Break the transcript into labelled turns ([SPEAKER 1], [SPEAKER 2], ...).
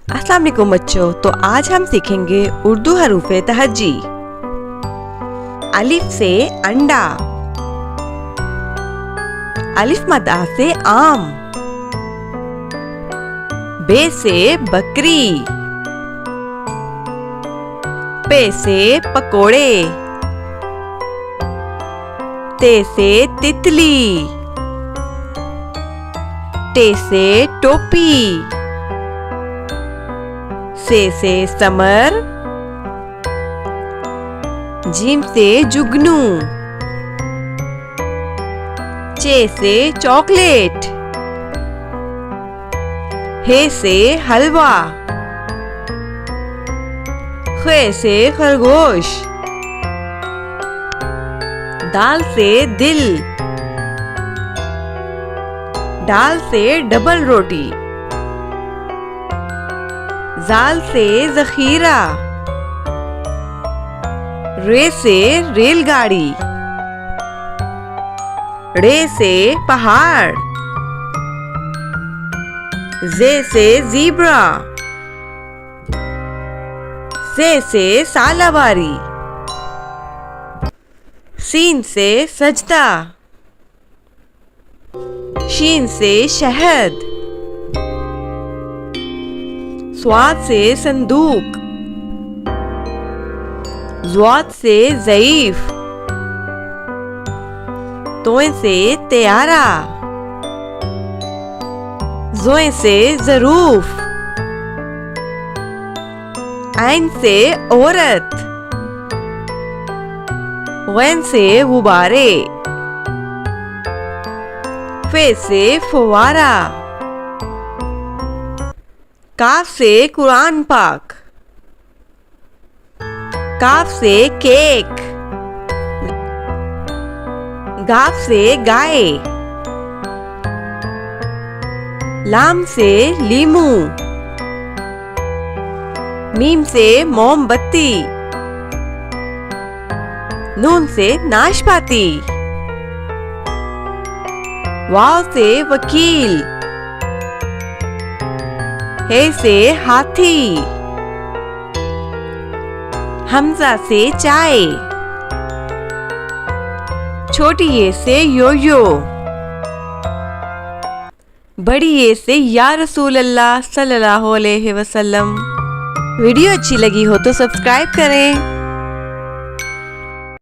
[SPEAKER 1] अस्सलाम वालेकुम बच्चों, तो आज हम सीखेंगे उर्दू हरूफे तहज्जी। अलिफ से अंडा, अलिफ मद आ से आम, बे से बकरी, पे से पकोड़े, ते से तितली, टे से टोपी, से समर, जीम से जुगनू, चे से चॉकलेट, हे से हलवा, खे से खरगोश, दाल से दिल, डाल से डबल रोटी, जाल से जखीरा, रे से रेलगाड़ी, रे से पहाड़, जे से ज़ीब्रा, से सालावारी, सीन से सजदा, शीन से शहद, स्वाद से संदूक, ज़्वाद से ज़ईफ, तोए से त्यारा, ज़ोए से ज़रूफ, ऐन से औरत, गैन से गुब्बारे, फे से फवारा, काफ से कुरान पाक, काफ से केक, गाफ से गाय, लाम से लीमू, मीम से मोमबत्ती, नून से नाशपाती, वाव से वकील, हे से हाथी, हमजा से चाय, छोटी ये से यो-यो, बड़ी ये से या रसूल अल्लाह सल्लल्लाहु अलैहि वसल्लम। वीडियो अच्छी लगी हो तो सब्सक्राइब करें।